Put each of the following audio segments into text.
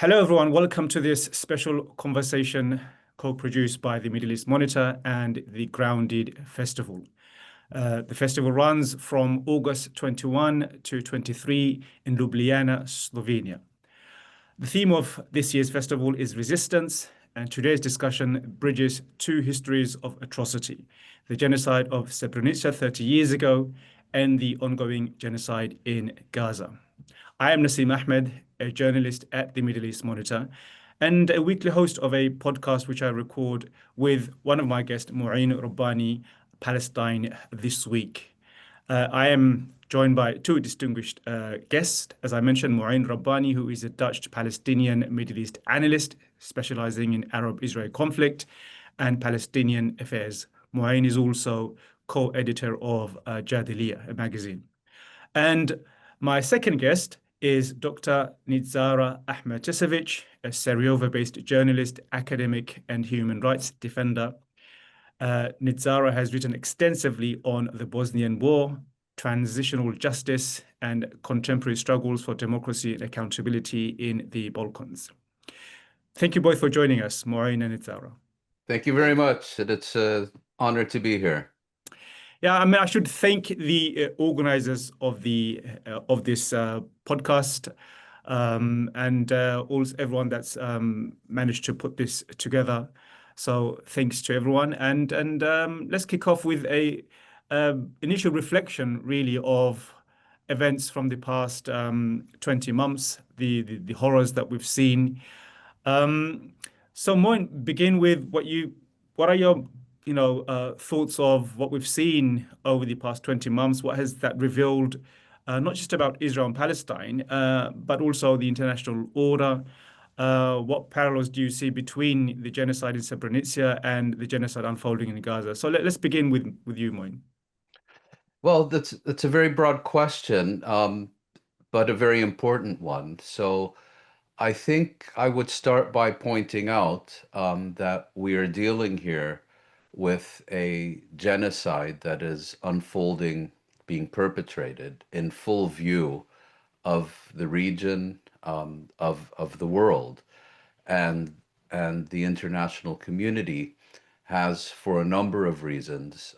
Hello, everyone. Welcome to this special conversation co-produced by the Middle East Monitor and the Grounded Festival. The festival runs from August 21 to 23 in Ljubljana, Slovenia. The theme of this year's festival is resistance, and today's discussion bridges two histories of atrocity: the genocide of Srebrenica 30 years ago and the ongoing genocide in Gaza. I am Nasim Ahmed, a journalist at the Middle East Monitor and a weekly host of a podcast which I record with one of my guests, Mouin Rabbani, Palestine This Week. I am joined by two distinguished guests. As I mentioned, Mouin Rabbani, who is a Dutch-Palestinian Middle East analyst specializing in Arab-Israel conflict and Palestinian affairs. Mouin is also co-editor of Jadiliya, a magazine. And my second guest is Dr. Nidžara Ahmetašević, a Sarajevo-based journalist, academic, and human rights defender. Nidžara has written extensively on the Bosnian War, transitional justice, and contemporary struggles for democracy and accountability in the Balkans. Thank you both for joining us, Mouin and Nidžara. Thank you very much. It's an honor to be here. Yeah, I mean, I should thank the organizers of this podcast and also everyone that's managed to put this together. So thanks to everyone. And let's kick off with a initial reflection, really, of events from the past 20 months, the horrors that we've seen. So, Moin, begin with what are your thoughts of what we've seen over the past 20 months? What has that revealed, not just about Israel and Palestine, but also the international order? What parallels do you see between the genocide in Srebrenica and the genocide unfolding in Gaza? So let's begin with you, Moin. Well, that's a very broad question, but a very important one. So I think I would start by pointing out that we are dealing here with a genocide that is unfolding, being perpetrated in full view of the region, of the world, and the international community has, for a number of reasons,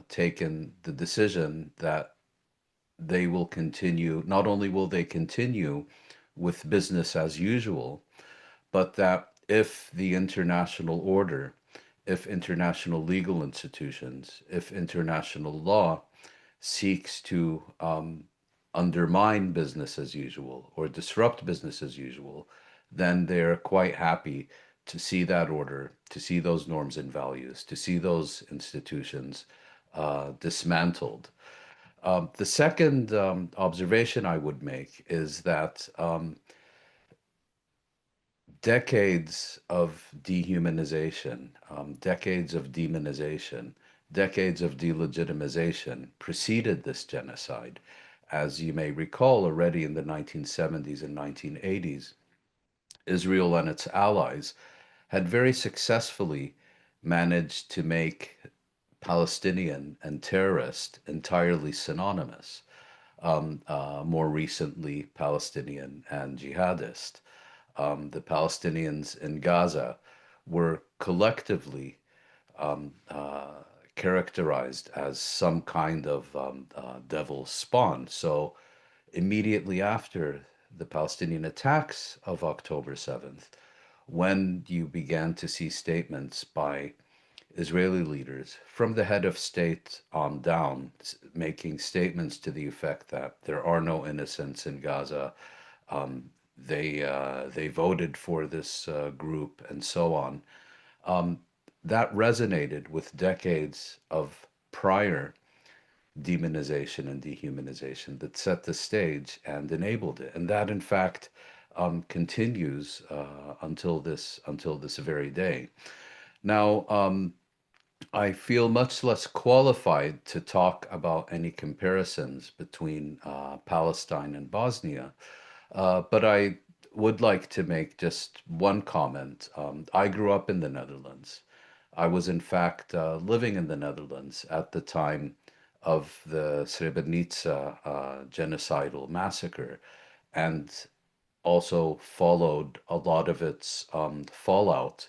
taken the decision that they will continue. Not only will they continue with business as usual, but that if the international order, if international legal institutions, if international law seeks to undermine business as usual or disrupt business as usual, then they're quite happy to see that order, to see those norms and values, to see those institutions dismantled. The second observation I would make is that decades of dehumanization, decades of demonization, decades of delegitimization preceded this genocide. As you may recall, already in the 1970s and 1980s, Israel and its allies had very successfully managed to make Palestinian and terrorist entirely synonymous. More recently, Palestinian and jihadist. The Palestinians in Gaza were collectively characterized as some kind of devil's spawn. So immediately after the Palestinian attacks of October 7th, when you began to see statements by Israeli leaders from the head of state on down, making statements to the effect that there are no innocents in Gaza, they voted for this group, and so on. That resonated with decades of prior demonization and dehumanization that set the stage and enabled it, and that in fact continues until this very day. Now, I feel much less qualified to talk about any comparisons between Palestine and Bosnia. But I would like to make just one comment. I grew up in the Netherlands. I was, in fact, living in the Netherlands at the time of the Srebrenica genocidal massacre. And also followed a lot of its fallout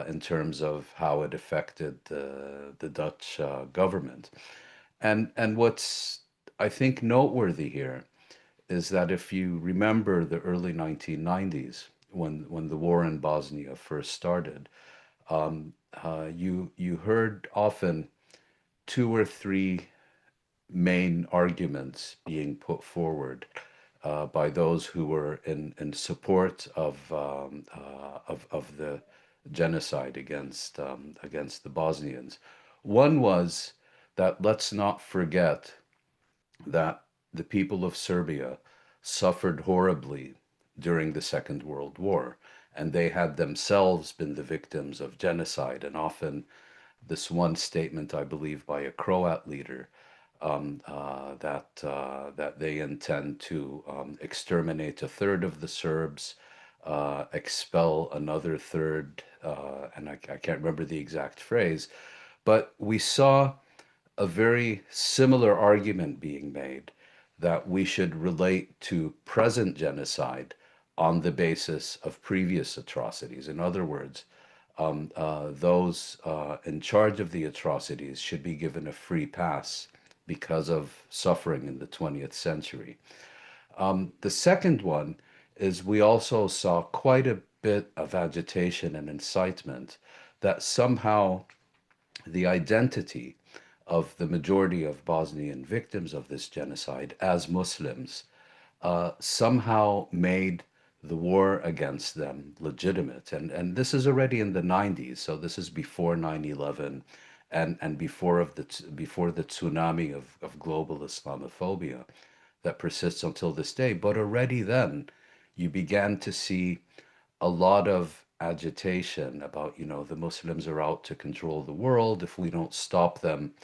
in terms of how it affected the Dutch government. And what's, I think, noteworthy here is that if you remember the early 1990s, when the war in Bosnia first started, you heard often two or three main arguments being put forward by those who were in support of the genocide against the Bosnians. One was that let's not forget that the people of Serbia suffered horribly during the Second World War, and they had themselves been the victims of genocide. And often, this one statement, I believe, by a Croat leader, that they intend to exterminate a third of the Serbs, expel another third, and I can't remember the exact phrase, but we saw a very similar argument being made that we should relate to present genocide on the basis of previous atrocities. In other words, those in charge of the atrocities should be given a free pass because of suffering in the 20th century. The second one is we also saw quite a bit of agitation and incitement that somehow the identity of the majority of Bosnian victims of this genocide as Muslims somehow made the war against them legitimate. And this is already in the 90s, so this is before 9/11 and before the tsunami of global Islamophobia that persists until this day. But already then, you began to see a lot of agitation about, the Muslims are out to control the world. If we don't stop them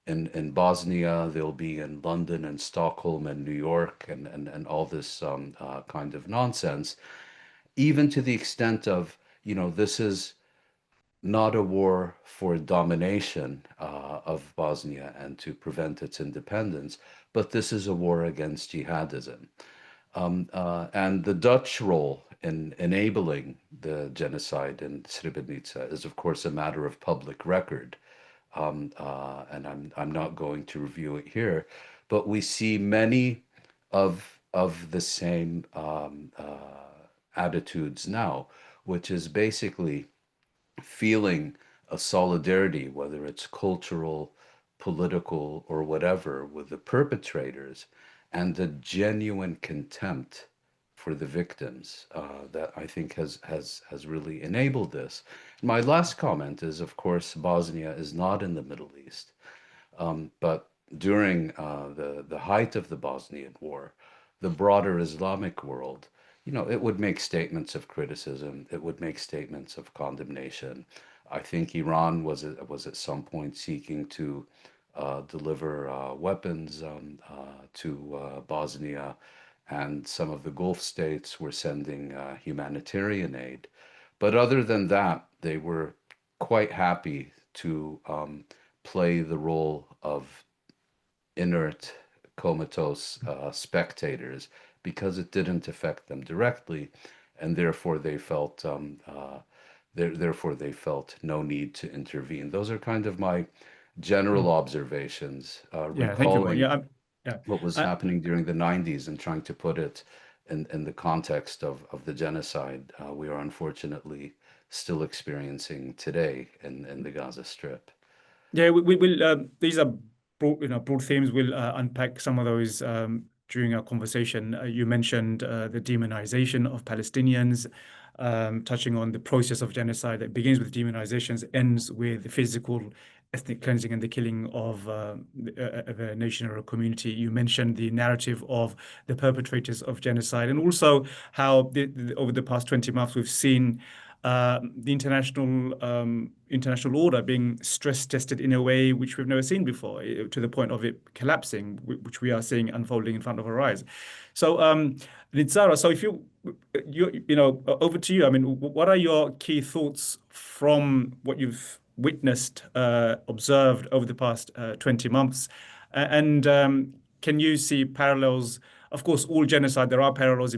in Bosnia, they'll be in London and Stockholm and New York and all this kind of nonsense, even to the extent of, this is not a war for domination of Bosnia and to prevent its independence, but this is a war against jihadism. And the Dutch role in enabling the genocide in Srebrenica is, of course, a matter of public record. And I'm not going to review it here, but we see many of the same attitudes now, which is basically feeling a solidarity, whether it's cultural, political, or whatever, with the perpetrators, and the genuine contempt for the victims that I think has really enabled this. My last comment is, of course, Bosnia is not in the Middle East, but during the height of the Bosnian War, the broader Islamic world, it would make statements of criticism. It would make statements of condemnation. I think Iran was at some point seeking to deliver weapons to Bosnia, and some of the Gulf states were sending humanitarian aid. But other than that, they were quite happy to play the role of inert, comatose spectators because it didn't affect them directly, and therefore they felt no need to intervene. Those are kind of my general observations, Yeah, thank you. recalling Yeah, what was I, happening during the 90s and trying to put it in the context of the genocide we are unfortunately still experiencing today in the Gaza Strip. yeah, we will. These are broad, broad themes. We'll unpack some of those during our conversation. You mentioned the demonization of Palestinians, touching on the process of genocide that begins with demonizations, ends with the physical, ethnic cleansing and the killing of a nation or a community. You mentioned the narrative of the perpetrators of genocide, and also how over the past 20 months we've seen the international order being stress tested in a way which we've never seen before, to the point of it collapsing, which we are seeing unfolding in front of our eyes. So, Nidžara, so if over to you. I mean, what are your key thoughts from what you've witnessed, observed over the past 20 months, and can you see parallels of course, all genocide, there are parallels.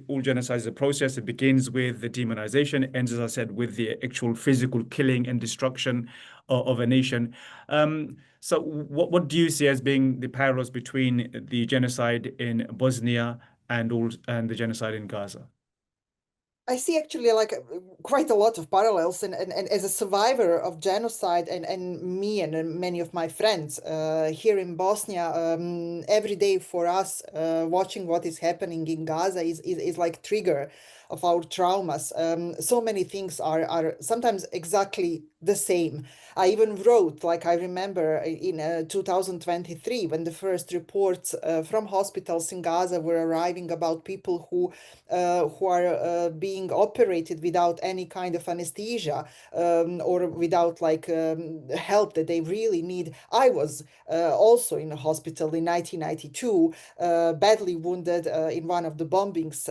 All genocide is a process. It begins with the demonization, ends, as I said, with the actual physical killing and destruction of a nation. So what do you see as being the parallels between the genocide in Bosnia and the genocide in Gaza? I see actually like quite a lot of parallels, and as a survivor of genocide, and me and many of my friends here in Bosnia, every day for us watching what is happening in Gaza is like trigger of our traumas. So many things are sometimes exactly the same. I even wrote, like I remember in 2023, when the first reports from hospitals in Gaza were arriving about people who are being operated without any kind of anesthesia, or without like help that they really need. I was also in a hospital in 1992, badly wounded in one of the bombings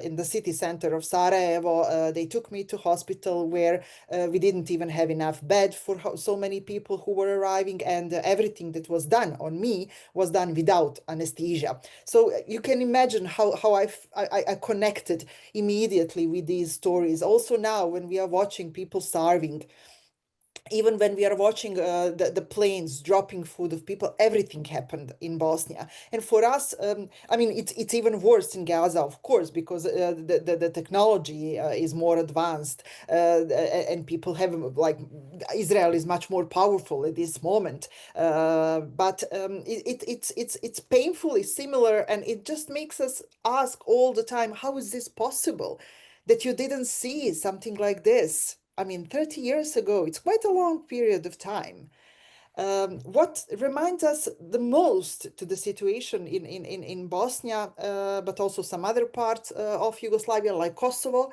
in the city center of Sarajevo. They took me to hospital where we didn't even have enough bed for so many people who were arriving, and everything that was done on me was done without anesthesia. So you can imagine how I connected immediately with these stories. Also now, when we are watching people starving, even when we are watching the planes dropping food of people, everything happened in Bosnia. And for us, I mean, it's even worse in Gaza, of course, because the technology is more advanced, and people have like, Israel is much more powerful at this moment. But it's painfully similar, and it just makes us ask all the time, how is this possible that you didn't see something like this? I mean, 30 years ago, it's quite a long period of time. What reminds us the most to the situation in Bosnia, but also some other parts of Yugoslavia, like Kosovo,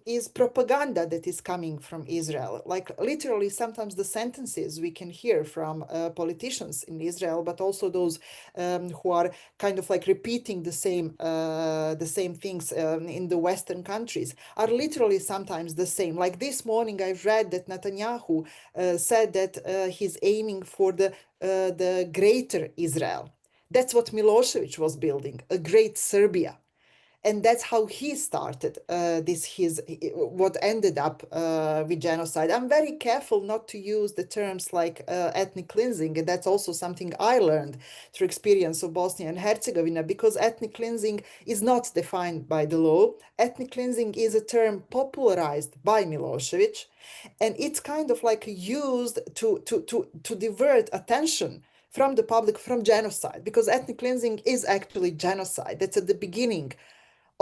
is propaganda that is coming from Israel. Like literally, sometimes the sentences we can hear from politicians in Israel, but also those who are kind of like repeating the same things in the Western countries, are literally sometimes the same. Like this morning, I read that Netanyahu said that he's aiming for the greater Israel. That's what Milosevic was building, a great Serbia. And that's how he started what ended up with genocide. I'm very careful not to use the terms like ethnic cleansing, and that's also something I learned through experience of Bosnia and Herzegovina, because ethnic cleansing is not defined by the law. Ethnic cleansing is a term popularized by Milosevic, and it's kind of like used to divert attention from the public from genocide, because ethnic cleansing is actually genocide. That's at the beginning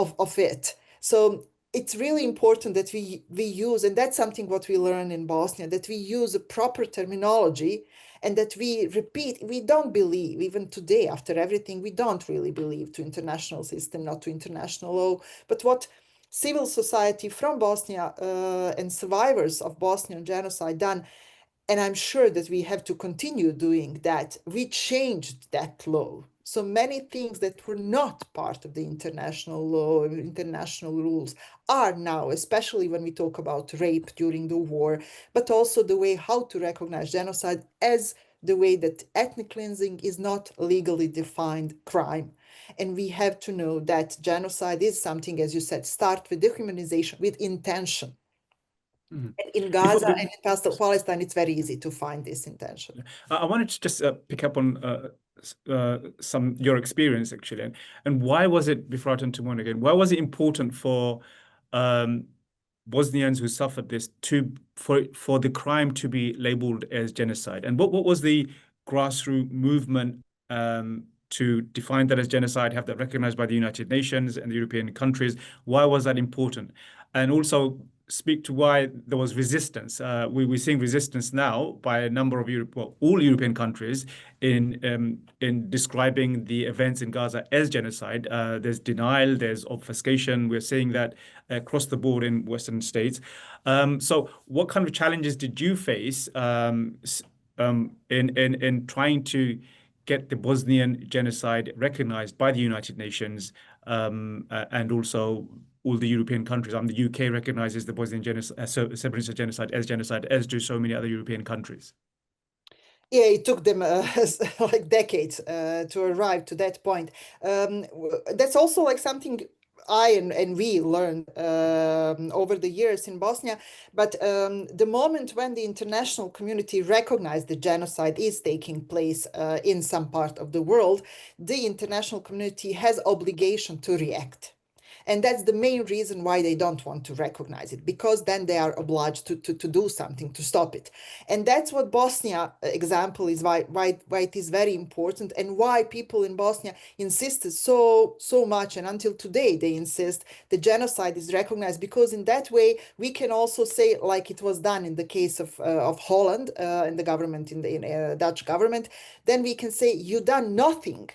of it. So it's really important that we use, and that's something what we learn in Bosnia, that we use a proper terminology, and that we repeat. We don't believe, even today, after everything, we don't really believe to international system, not to international law. But what civil society from Bosnia and survivors of Bosnian genocide done, and I'm sure that we have to continue doing that, we changed that law. So many things that were not part of the international law, international rules, are now, especially when we talk about rape during the war, but also the way how to recognize genocide as the way that ethnic cleansing is not legally defined crime. And we have to know that genocide is something, as you said, start with dehumanization, with intention. Mhm. In Gaza and in Palestine, it's very easy to find this intention. I wanted to just pick up on some your experience actually, and why was it, before I turn to Mouin again, why was it important for Bosnians who suffered this for the crime to be labeled as genocide, and what was the grassroots movement to define that as genocide, have that recognized by the United Nations and the European countries? Why was that important? And also speak to why there was resistance. We're seeing resistance now by a number of all European countries in describing the events in Gaza as genocide. There's denial, there's obfuscation. We're seeing that across the board in Western states. So what kind of challenges did you face in trying to get the Bosnian genocide recognized by the United Nations, and also all the European countries? The UK recognizes the Bosnian Srebrenica genocide as genocide, as do so many other European countries. Yeah, it took them like decades to arrive to that point. That's also like something I and we learned over the years in Bosnia. But the moment when the international community recognized the genocide is taking place in some part of the world, the international community has obligation to react. And that's the main reason why they don't want to recognize it, because then they are obliged to do something to stop it. And that's what Bosnia example is, why it is very important, and why people in Bosnia insisted so much, and until today they insist the genocide is recognized, because in that way we can also say, like it was done in the case of Holland and the government in the Dutch government, then we can say you done nothing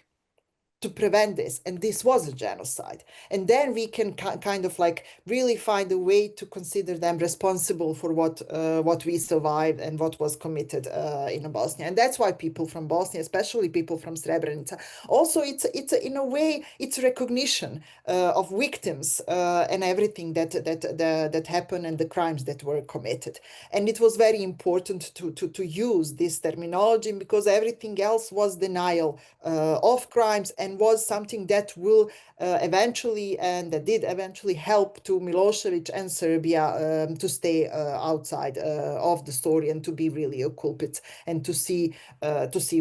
to prevent this, and this was a genocide, and then we can kind of like really find a way to consider them responsible for what we survived and what was committed in Bosnia. And that's why people from Bosnia, especially people from Srebrenica, also it's in a way it's recognition of victims and everything that happened and the crimes that were committed. And it was very important to use this terminology, because everything else was denial of crimes, and was something that will eventually, and that did eventually, help to Milosevic and Serbia to stay outside of the story, and to be really a culprit, and to see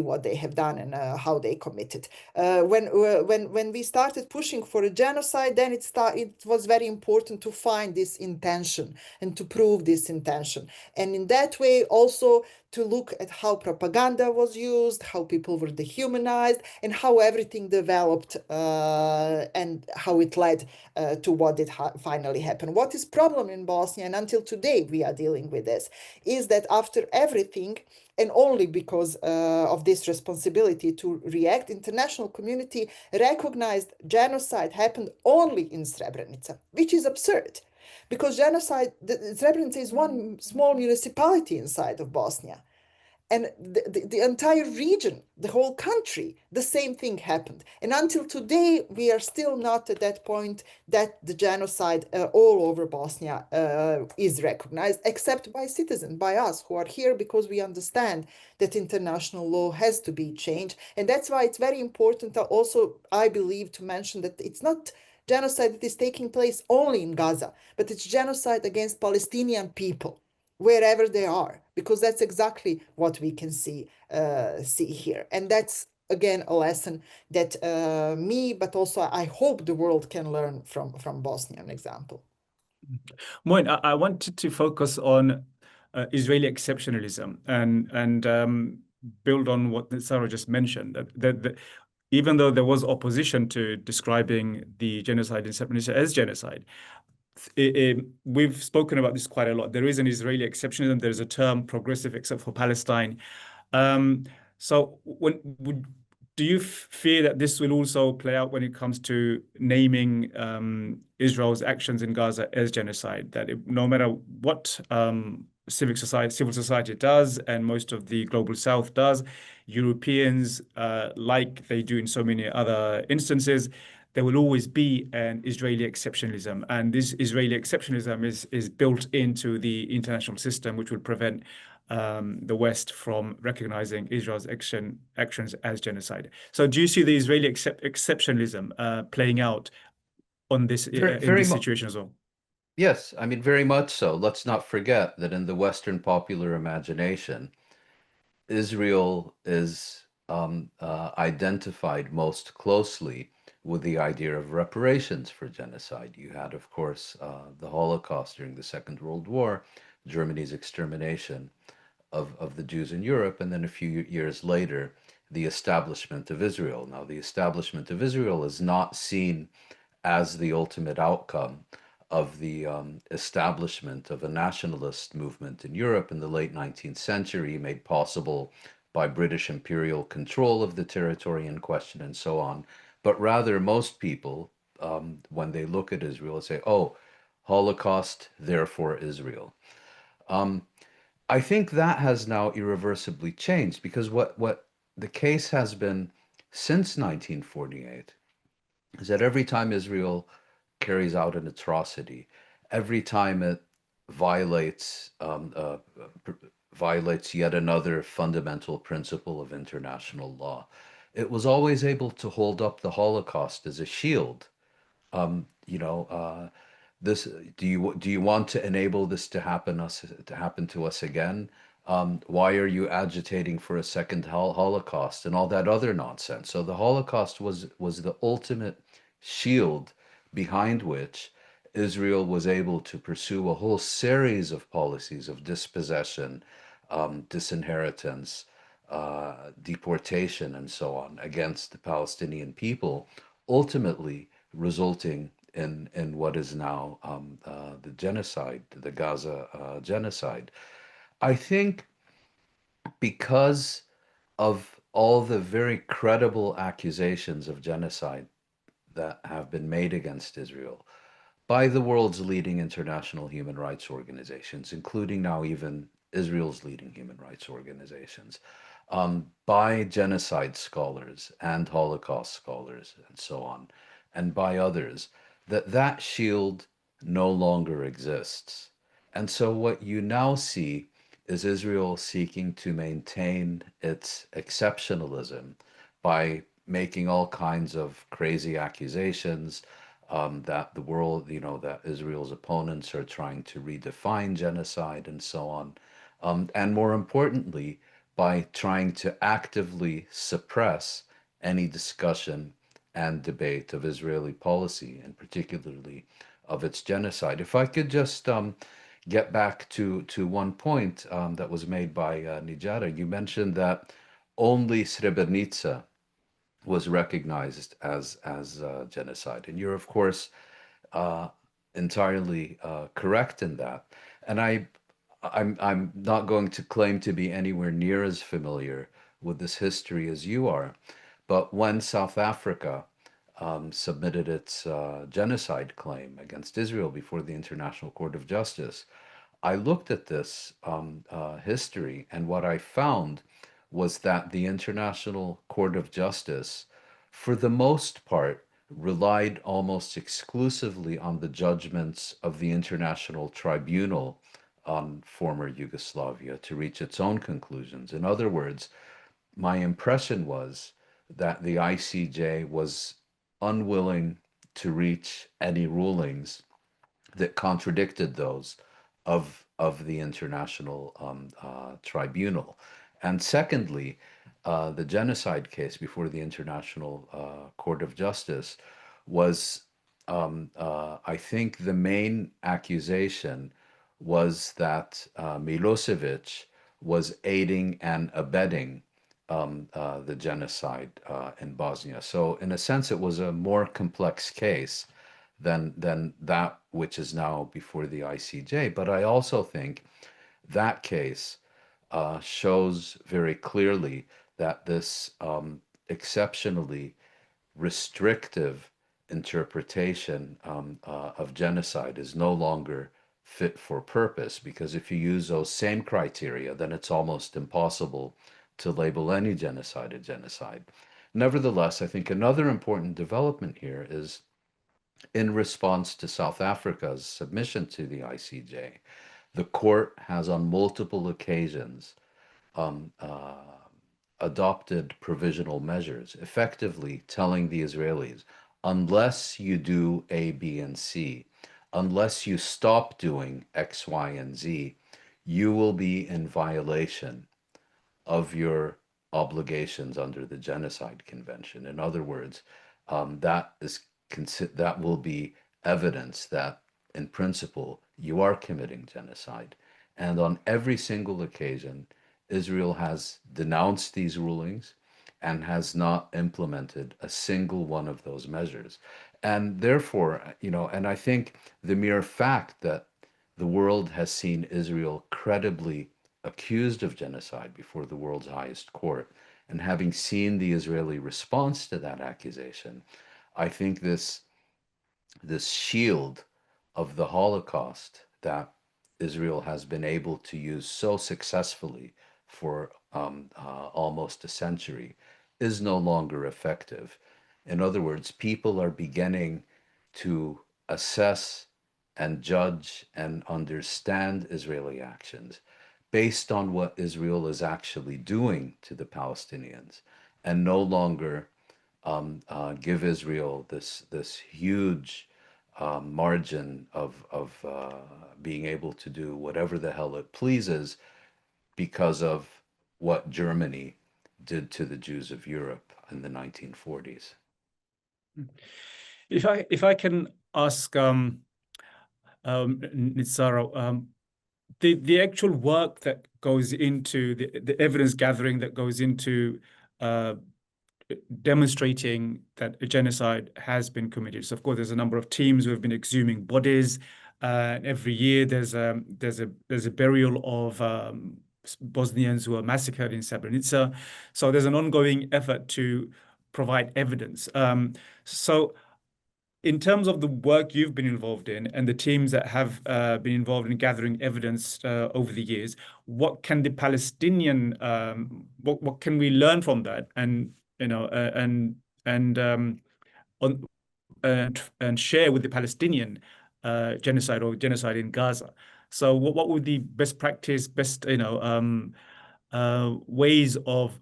what they have done and how they committed. When we started pushing for a genocide, then it was very important to find this intention and to prove this intention, and in that way also to look at how propaganda was used, how people were dehumanized, and how everything developed and how it led to what did finally happen. What is problem in Bosnia, and until today we are dealing with this, is that after everything, and only because of this responsibility to react, international community recognized genocide happened only in Srebrenica, which is absurd. Because Srebrenica is one small municipality inside of Bosnia. And the entire region, the whole country, the same thing happened. And until today, we are still not at that point that the genocide all over Bosnia is recognized, except by citizens, by us who are here, because we understand that international law has to be changed. And that's why it's very important also, I believe, to mention that it's not genocide that is taking place only in Gaza, but it's genocide against Palestinian people wherever they are, because that's exactly what we can see here. And that's again a lesson that me, but also I hope the world can learn from Bosnian example. Moin, I wanted to focus on Israeli exceptionalism and build on what Sarah just mentioned, that even though there was opposition to describing the genocide in Srebrenica as genocide, we've spoken about this quite a lot. There is an Israeli exceptionalism. There's a term, progressive except for Palestine. So do you fear that this will also play out when it comes to naming Israel's actions in Gaza as genocide? That no matter what civil society does, and most of the global South does, Europeans, like they do in so many other instances, there will always be an Israeli exceptionalism, and this Israeli exceptionalism is built into the international system, which will prevent the West from recognizing Israel's actions as genocide. So, do you see the Israeli exceptionalism playing out on this in this situation as well? Yes, I mean, very much so. Let's not forget that in the Western popular imagination, Israel is identified most closely with the idea of reparations for genocide. You had, of course, the Holocaust during the Second World War, Germany's extermination of the Jews in Europe, and then a few years later, the establishment of Israel. Now, the establishment of Israel is not seen as the ultimate outcome of the establishment of a nationalist movement in Europe in the late 19th century, made possible by British imperial control of the territory in question and so on. But rather, most people, when they look at Israel, say, oh, Holocaust, therefore Israel. I think that has now irreversibly changed, because what the case has been since 1948 is that every time Israel carries out an atrocity, every time it violates violates yet another fundamental principle of international law. It was always able to hold up the Holocaust as a shield. You know, this do you want to enable this to happen to us again? Why are you agitating for a second Holocaust and all that other nonsense? So the Holocaust was the ultimate shield behind which Israel was able to pursue a whole series of policies of dispossession, disinheritance, deportation, and so on against the Palestinian people, ultimately resulting in what is now the genocide, the Gaza genocide. I think because of all the very credible accusations of genocide that have been made against Israel by the world's leading international human rights organizations, including now even Israel's leading human rights organizations, by genocide scholars and Holocaust scholars and so on, and by others, that shield no longer exists. And so what you now see is Israel seeking to maintain its exceptionalism by making all kinds of crazy accusations, that the world, you know, that Israel's opponents are trying to redefine genocide and so on. And more importantly, by trying to actively suppress any discussion and debate of Israeli policy, and particularly of its genocide. If I could just get back to one point that was made by Nidžara, you mentioned that only Srebrenica was recognized as genocide, and you're of course uh, entirely correct in that. And I'm not going to claim to be anywhere near as familiar with this history as you are, but when South Africa submitted its genocide claim against Israel before the International Court of Justice, I looked at this history, and what I found was that the International Court of Justice, for the most part, relied almost exclusively on the judgments of the International Tribunal on former Yugoslavia to reach its own conclusions. In other words, my impression was that the ICJ was unwilling to reach any rulings that contradicted those of the international tribunal. And secondly, the genocide case before the International Court of Justice was, I think, the main accusation was that Milosevic was aiding and abetting the genocide in Bosnia. So, in a sense, it was a more complex case than that which is now before the ICJ. But I also think that case shows very clearly that this exceptionally restrictive interpretation of genocide is no longer fit for purpose, because if you use those same criteria, then it's almost impossible to label any genocide a genocide. Nevertheless, I think another important development here is in response to South Africa's submission to the ICJ, the court has on multiple occasions um, uh, adopted provisional measures, effectively telling the Israelis, unless you do A, B, and C, unless you stop doing X, Y, and Z, you will be in violation of your obligations under the Genocide Convention. In other words, that is that will be evidence that, in principle, you are committing genocide. And on every single occasion, Israel has denounced these rulings and has not implemented a single one of those measures. And therefore, you know, and I think the mere fact that the world has seen Israel credibly accused of genocide before the world's highest court, and having seen the Israeli response to that accusation, I think this shield of the Holocaust that Israel has been able to use so successfully for almost a century is no longer effective. In other words, people are beginning to assess and judge and understand Israeli actions based on what Israel is actually doing to the Palestinians, and no longer give Israel this huge margin of being able to do whatever the hell it pleases because of what Germany did to the Jews of Europe in the 1940s. If I can ask Nidžara, the actual work that goes into the evidence gathering that goes into demonstrating that a genocide has been committed. So of course, there's a number of teams who have been exhuming bodies. Every year, there's a burial of Bosnians who were massacred in Srebrenica. So there's an ongoing effort to provide evidence. So in terms of the work you've been involved in and the teams that have been involved in gathering evidence over the years, what can the Palestinian, what can we learn from that, and and share with the Palestinian genocide or genocide in Gaza? So what would the best practice, ways of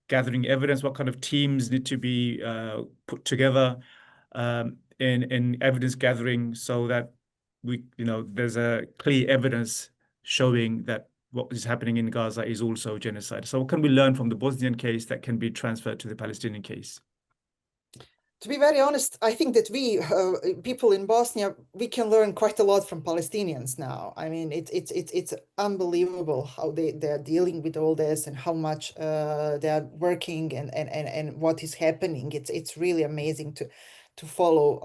gathering evidence? What kind of teams need to be put together in evidence gathering so that there's a clear evidence showing that what is happening in Gaza is also genocide? So what can we learn from the Bosnian case that can be transferred to the Palestinian case? To be very honest, I think that we people in Bosnia, we can learn quite a lot from Palestinians now. I mean, it's unbelievable how they're dealing with all this and how much they are working and what is happening. It's really amazing to follow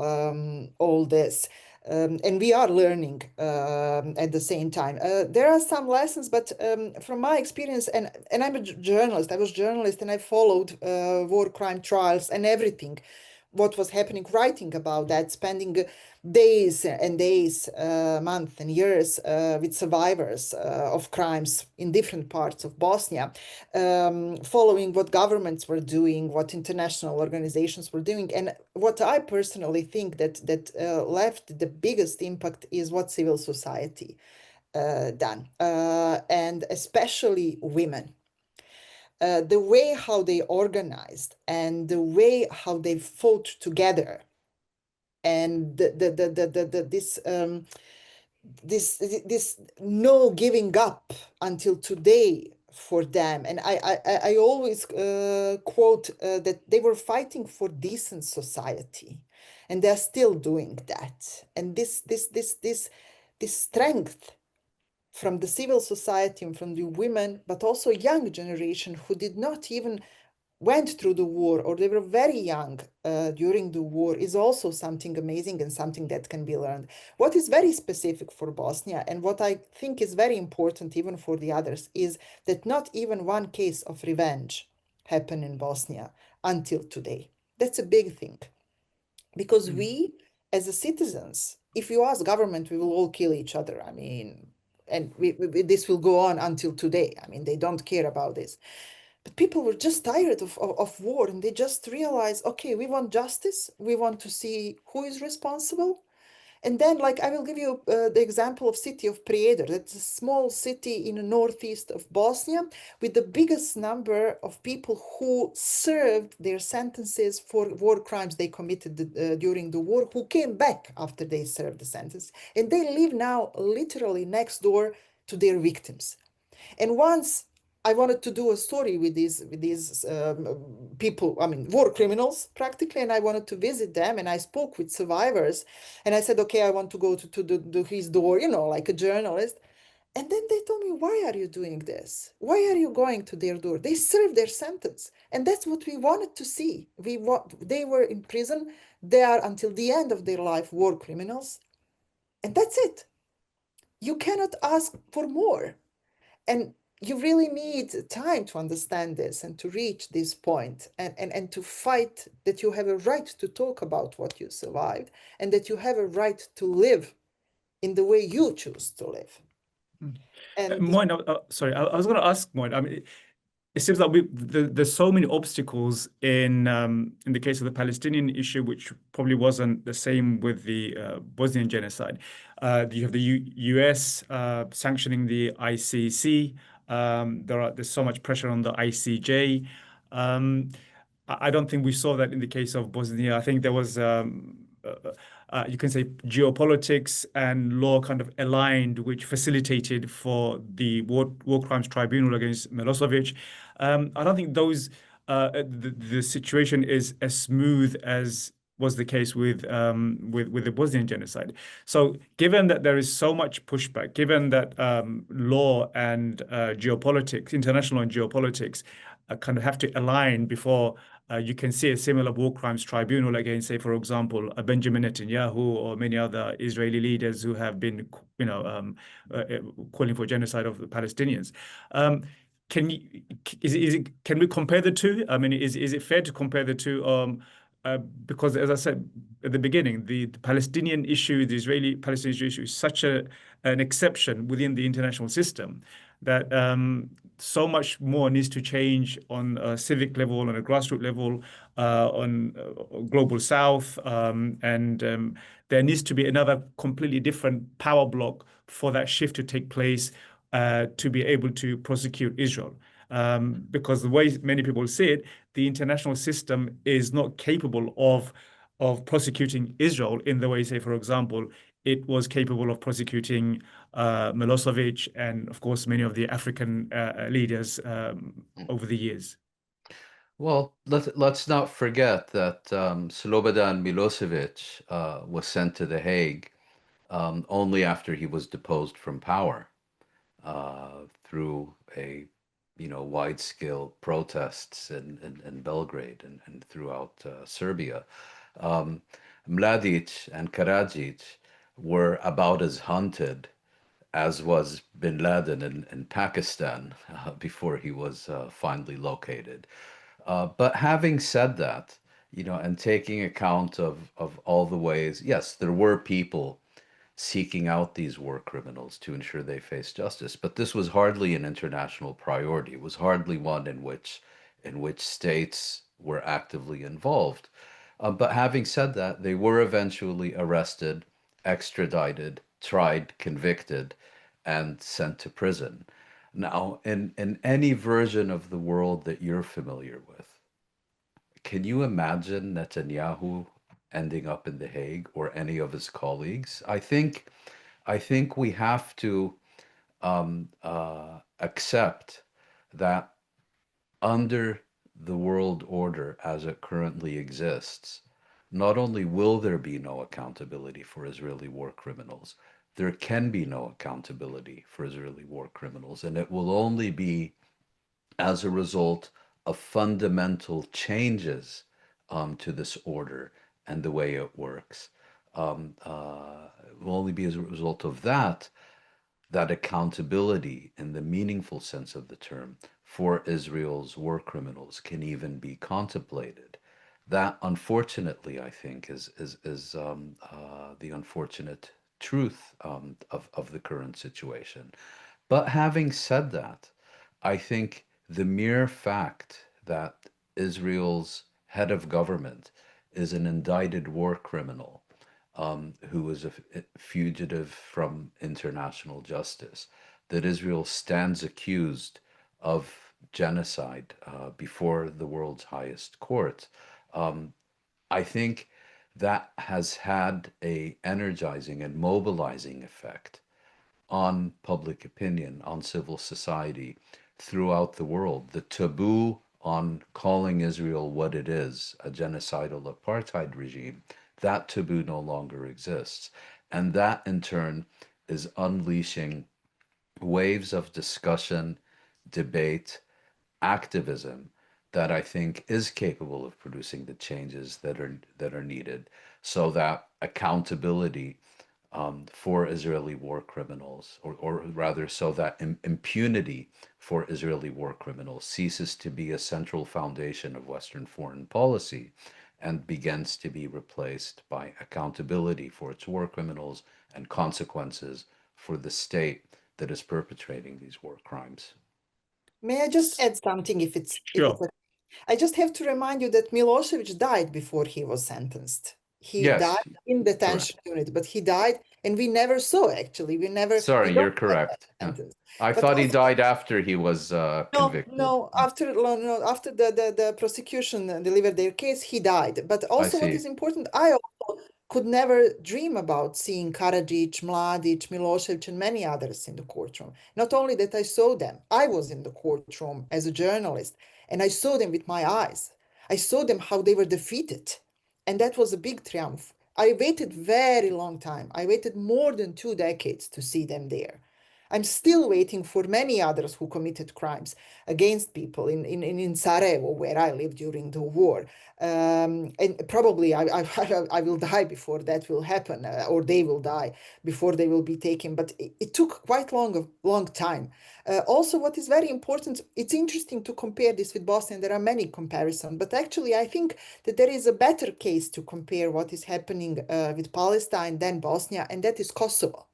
all this. And we are learning at the same time. There are some lessons, but from my experience, and I'm a journalist, I was a journalist and I followed war crime trials and everything, what was happening, writing about that, spending days and days, months and years with survivors of crimes in different parts of Bosnia, following what governments were doing, what international organizations were doing. And what I personally think that left the biggest impact is what civil society done, and especially women. The way how they organized and the way how they fought together, and this no giving up until today for them. And I always quote that they were fighting for decent society, and they're still doing that. And this strength from the civil society and from the women, but also young generation who did not even went through the war, or they were very young during the war, is also something amazing and something that can be learned. What is very specific for Bosnia, and what I think is very important even for the others, is that not even one case of revenge happened in Bosnia until today. That's a big thing. Because we, as a citizens, if you ask government, we will all kill each other. I mean, and this will go on until today. I mean, they don't care about this. But people were just tired of war, and they just realized, okay, we want justice. We want to see who is responsible. And then, like, I will give you the example of city of Prijedor. That's a small city in the northeast of Bosnia with the biggest number of people who served their sentences for war crimes they committed during the war, who came back after they served the sentence. And they live now literally next door to their victims. And once I wanted to do a story with these people, I mean, war criminals practically, and I wanted to visit them, and I spoke with survivors, and I said, okay, I want to go to his door, like a journalist. And then they told me, why are you doing this? Why are you going to their door? They served their sentence. And that's what we wanted to see. They were in prison. They are, until the end of their life, war criminals. And that's it. You cannot ask for more. And you really need time to understand this and to reach this point, and to fight that you have a right to talk about what you survived, and that you have a right to live in the way you choose to live. And Mouin, sorry, I was going to ask Mouin. I mean, it seems like there's so many obstacles in the case of the Palestinian issue, which probably wasn't the same with the Bosnian genocide. You have the US sanctioning the ICC, There's so much pressure on the ICJ. I don't think we saw that in the case of Bosnia. I think there was, you can say, geopolitics and law kind of aligned, which facilitated for the War Crimes Tribunal against Milosevic. I don't think the situation is as smooth as was the case with the Bosnian genocide. So, given that there is so much pushback, given that law and geopolitics, international and geopolitics, kind of have to align before you can see a similar war crimes tribunal against, say, for example, Benjamin Netanyahu or many other Israeli leaders who have been, calling for genocide of the Palestinians. Can we compare the two? I mean, is it fair to compare the two? Because, as I said at the beginning, the Palestinian issue, the Israeli-Palestinian issue, is such an exception within the international system that so much more needs to change on a civic level, on a grassroots level, on global South, and there needs to be another completely different power block for that shift to take place to be able to prosecute Israel. Because the way many people see it, the international system is not capable of prosecuting Israel in the way, say, for example, it was capable of prosecuting Milosevic and, of course, many of the African leaders over the years. Well, let's not forget that Slobodan Milosevic was sent to The Hague only after he was deposed from power through a wide-scale protests in Belgrade and throughout Serbia. Mladic and Karadzic were about as hunted as was bin Laden in Pakistan before he was finally located. But having said that, and taking account of all the ways, yes, there were people seeking out these war criminals to ensure they face justice, but this was hardly an international priority. It was hardly one in which states were actively involved. But having said that, they were eventually arrested, extradited, tried, convicted, and sent to prison. Now, in any version of the world that you're familiar with, can you imagine Netanyahu ending up in The Hague or any of his colleagues? I think we have to accept that under the world order as it currently exists, not only will there be no accountability for Israeli war criminals, there can be no accountability for Israeli war criminals, and it will only be as a result of fundamental changes to this order and the way it works. It will only be as a result of that accountability in the meaningful sense of the term for Israel's war criminals can even be contemplated. That, unfortunately, I think, is the unfortunate truth of the current situation. But having said that, I think the mere fact that Israel's head of government is an indicted war criminal who is a fugitive from international justice, that Israel stands accused of genocide before the world's highest court, I think that has had an energizing and mobilizing effect on public opinion, on civil society throughout the world. The taboo on calling Israel what it is, a genocidal apartheid regime, that taboo no longer exists. And that, in turn, is unleashing waves of discussion, debate, activism that I think is capable of producing the changes that are needed, so that accountability for Israeli war criminals, or rather so that impunity for Israeli war criminals ceases to be a central foundation of Western foreign policy and begins to be replaced by accountability for its war criminals and consequences for the state that is perpetrating these war crimes. May I just add something if it's Sure. I just have to remind you that Milosevic died before he was sentenced. He Yes, died in detention unit, but he died And we never saw, actually. We never. Sorry, we you're don't have correct. that Yeah. sentence. I But thought he also, died after he was convicted. no, after the prosecution delivered their case, he died. But I also, what see. is important, I also could never dream about seeing Karadzic, Mladic, Milosevic, and many others in the courtroom. Not only that I saw them, I was in the courtroom as a journalist, and I saw them with my eyes. I saw them how they were defeated, and that was a big triumph. I waited very long time. I waited more than 2 decades to see them there. I'm still waiting for many others who committed crimes against people in Sarajevo, where I lived during the war. And probably I will die before that will happen, or they will die before they will be taken. But it took quite long time. Also, what is very important, it's interesting to compare this with Bosnia, and there are many comparisons, but actually I think that there is a better case to compare what is happening with Palestine than Bosnia, and that is Kosovo.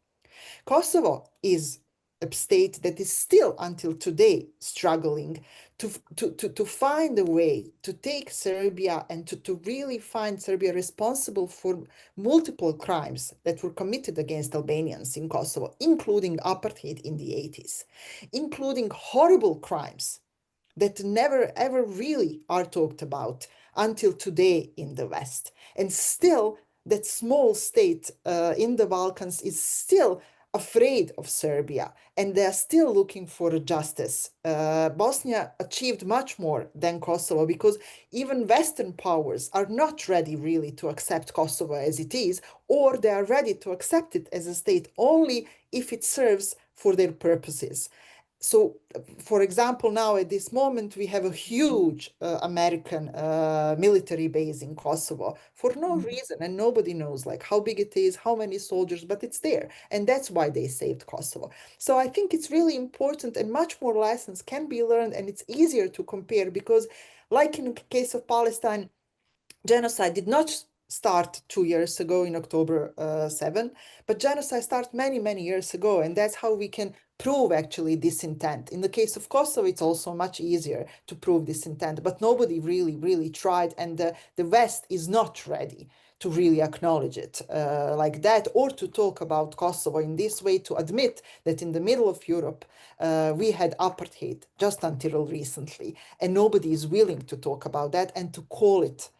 Kosovo is a state that is still until today struggling to find a way to take Serbia and to really find Serbia responsible for multiple crimes that were committed against Albanians in Kosovo, including apartheid in the 80s, including horrible crimes that never ever really are talked about until today in the West. And still, that small state in the Balkans is still afraid of Serbia, and they are still looking for justice. Bosnia achieved much more than Kosovo because even Western powers are not ready really to accept Kosovo as it is, or they are ready to accept it as a state only if it serves for their purposes. So, for example, now at this moment, we have a huge American military base in Kosovo for no reason, and nobody knows like how big it is, how many soldiers, but it's there. And that's why they saved Kosovo. So I think it's really important, and much more lessons can be learned, and it's easier to compare because, like in the case of Palestine, genocide did not start 2 years ago in October 7, but genocide started many years ago, and that's how we can prove actually this intent. In the case of Kosovo, it's also much easier to prove this intent, but nobody really tried, and the West is not ready to really acknowledge it like that, or to talk about Kosovo in this way, to admit that in the middle of Europe, we had apartheid just until recently, and nobody is willing to talk about that and to call it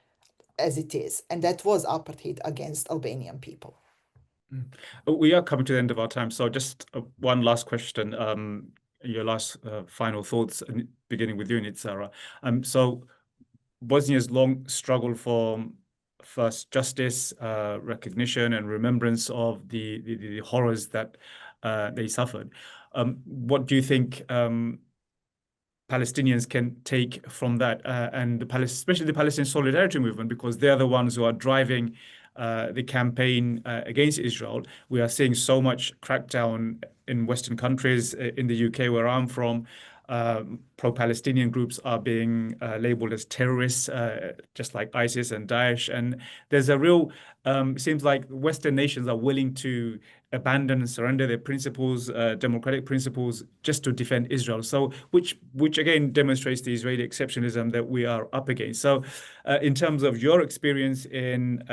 as it is, and that was apartheid against Albanian people. We are coming to the end of our time, so just one last question. Your last final thoughts, beginning with you, Nidžara. So Bosnia's long struggle for first justice, recognition, and remembrance of the horrors that they suffered. What do you think Palestinians can take from that, and especially the Palestinian solidarity movement, because they're the ones who are driving the campaign against Israel? We are seeing so much crackdown in Western countries. In the UK, where I'm from, pro-Palestinian groups are being labeled as terrorists, just like ISIS and Daesh. And there's a real, seems like Western nations are willing to abandon and surrender their principles, democratic principles, just to defend Israel. So, which again demonstrates the Israeli exceptionalism that we are up against. So, in terms of your experience in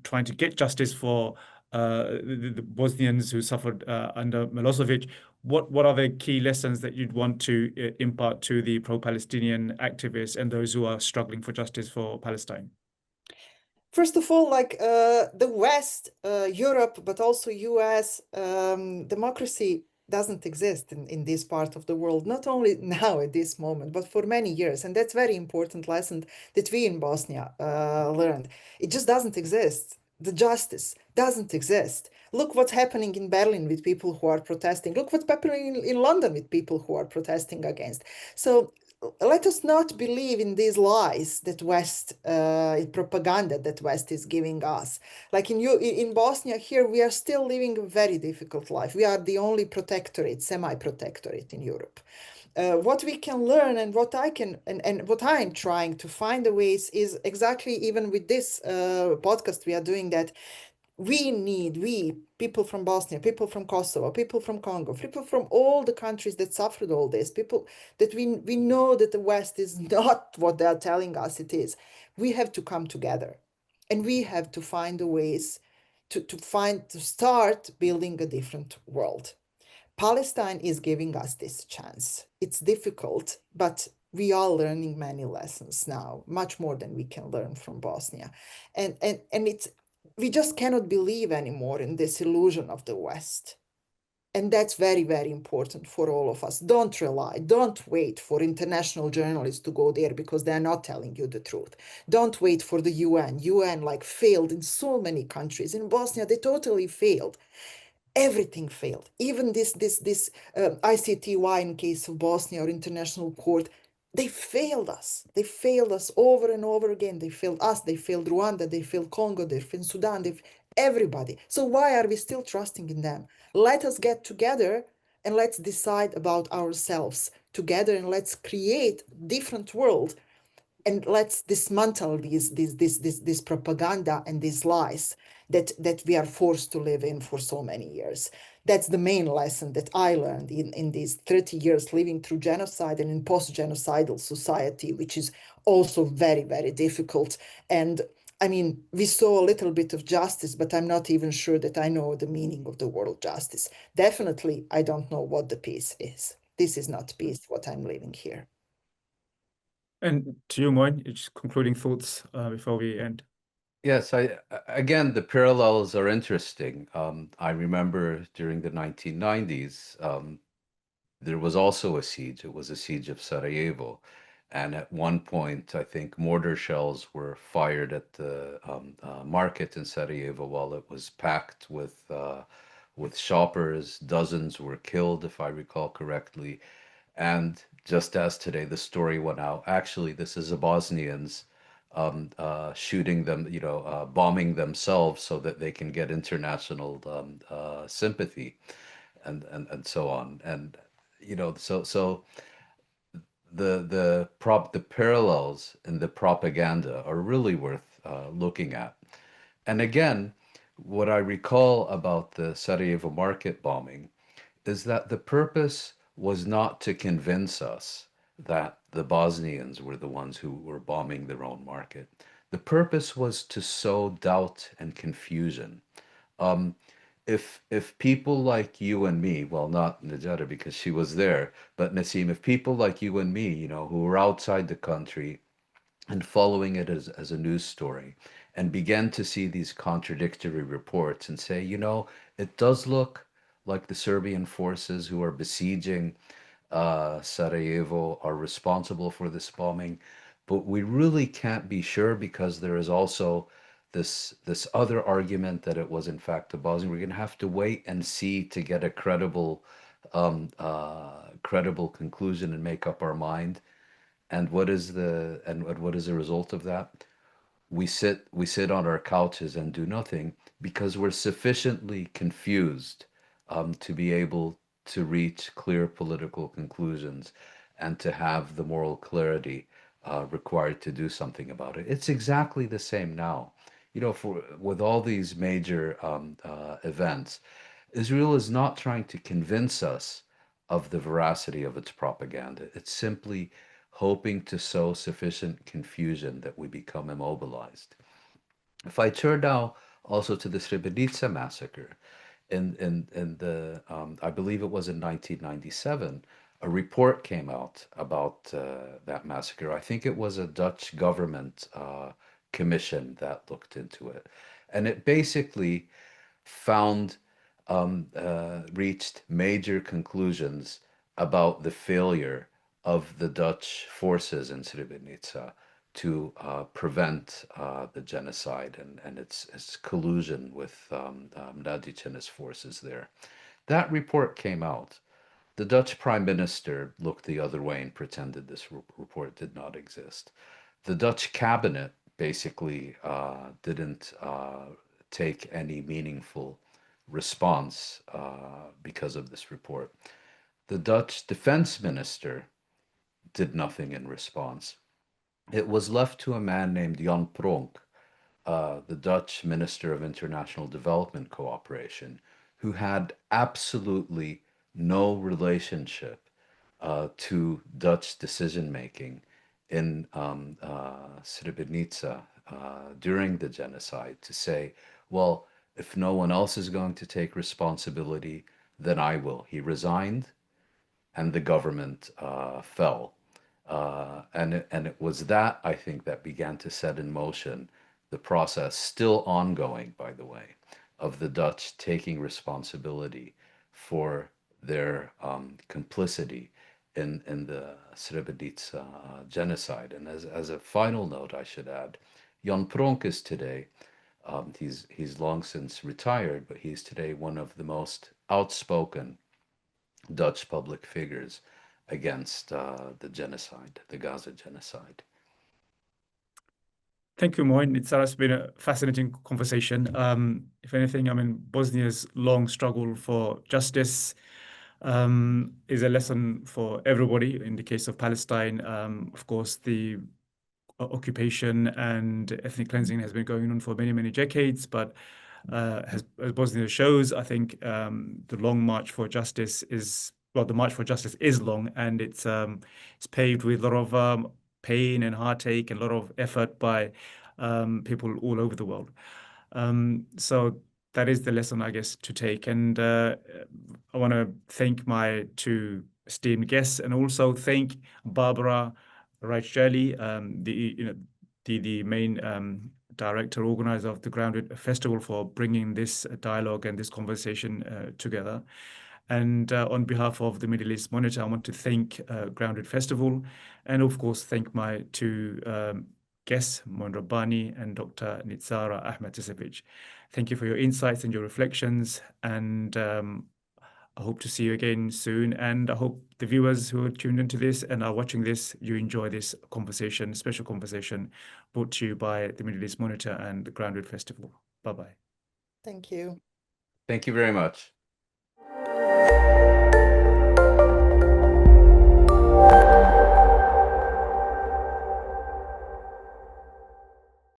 trying to get justice for the Bosnians who suffered under Milosevic, what are the key lessons that you'd want to impart to the pro-Palestinian activists and those who are struggling for justice for Palestine? First of all, like the West, Europe, but also US, democracy doesn't exist in this part of the world, not only now at this moment, but for many years. And that's very important lesson that we in Bosnia learned. It just doesn't exist. The justice doesn't exist. Look what's happening in Berlin with people who are protesting. Look what's happening in London with people who are protesting against. So let us not believe in these lies that West, propaganda that West is giving us. Like in Bosnia here, we are still living a very difficult life. We are the only protectorate, semi-protectorate in Europe. What we can learn and what I can and what I'm trying to find the ways is exactly even with this podcast we are doing that. We, people from Bosnia, people from Kosovo, people from Congo, people from all the countries that suffered all this, people that we know that the West is not what they are telling us it is. We have to come together and we have to find the ways to start building a different world. Palestine is giving us this chance. It's difficult, but we are learning many lessons now, much more than we can learn from Bosnia. And it's, we just cannot believe anymore in this illusion of the West. And that's very, very important for all of us. Don't wait for international journalists to go there because they're not telling you the truth. Don't wait for the UN. UN like failed in so many countries. In Bosnia, they totally failed. Everything failed. Even this ICTY in case of Bosnia or International Court, they failed us. They failed us over and over again. They failed us. They failed Rwanda. They failed Congo. They failed Sudan. Everybody. So why are we still trusting in them? Let us get together and let's decide about ourselves together and let's create a different world and let's dismantle this propaganda and these lies that we are forced to live in for so many years. That's the main lesson that I learned in these 30 years living through genocide and in post-genocidal society, which is also very, very difficult. And I mean, we saw a little bit of justice, but I'm not even sure that I know the meaning of the word justice. Definitely, I don't know what the peace is. This is not peace, what I'm living here. And to you, Mouin, just concluding thoughts before we end. Yes, again, the parallels are interesting. I remember during the 1990s, there was also a siege. It was a siege of Sarajevo. And at one point, I think mortar shells were fired at the market in Sarajevo while it was packed with shoppers. Dozens were killed, if I recall correctly. And just as today, the story went out. Actually, this is the Bosnians shooting them, bombing themselves so that they can get international sympathy, and so on. And so the parallels in the propaganda are really worth looking at. And again, what I recall about the Sarajevo market bombing is that the purpose was not to convince us that the Bosnians were the ones who were bombing their own market. The purpose was to sow doubt and confusion. Um, if people like you and me, well, not Nidžara because she was there, but Nasim, if people like you and me, who were outside the country and following it as a news story and began to see these contradictory reports and say, it does look like the Serbian forces who are besieging Sarajevo are responsible for this bombing, but we really can't be sure because there is also this other argument that it was in fact the Bosnian. We're going to have to wait and see to get a credible conclusion and make up our mind. And what is the result of that? We sit on our couches and do nothing because we're sufficiently confused to be able to reach clear political conclusions and to have the moral clarity required to do something about it. It's exactly the same now. With all these major events, Israel is not trying to convince us of the veracity of its propaganda. It's simply hoping to sow sufficient confusion that we become immobilized. If I turn now also to the Srebrenica massacre, in the I believe it was in 1997, a report came out about that massacre. I think it was a Dutch government commission that looked into it, and it basically found reached major conclusions about the failure of the Dutch forces in Srebrenica to prevent the genocide and its collusion with Mladic and his forces there. That report came out. The Dutch prime minister looked the other way and pretended this report did not exist. The Dutch cabinet basically didn't take any meaningful response because of this report. The Dutch defense minister did nothing in response. It was left to a man named Jan Pronk, the Dutch Minister of International Development Cooperation, who had absolutely no relationship to Dutch decision-making in Srebrenica during the genocide, to say, well, If no one else is going to take responsibility, then I will. He resigned, and the government fell. And it was that, I think, that began to set in motion the process, still ongoing, by the way, of the Dutch taking responsibility for their complicity in the Srebrenica genocide. And as a final note, I should add, Jan Pronk is today, he's long since retired, but he's today one of the most outspoken Dutch public figures against the genocide, the Gaza genocide. Thank you, Mouin. It's been a fascinating conversation. If anything, I mean, Bosnia's long struggle for justice is a lesson for everybody. In the case of Palestine, of course, the occupation and ethnic cleansing has been going on for many, many decades. But as Bosnia shows, I think the long march for justice is, well, the march for justice is long, and it's paved with a lot of pain and heartache and a lot of effort by people all over the world. So that is the lesson, I guess, to take. And I want to thank my two esteemed guests, and also thank Barbara Reicheli, the main director, organizer of the Grounded Festival, for bringing this dialogue and this conversation together. And on behalf of the Middle East Monitor, I want to thank Grounded Festival, and of course thank my two guests, Mouin Rabbani and Dr. Nidžara Ahmetašević. Thank you for your insights and your reflections, and I hope to see you again soon. And I hope the viewers who are tuned into this and are watching this, you enjoy this conversation, special conversation brought to you by the Middle East Monitor and the Grounded Festival. Bye-bye. Thank you. Thank you very much.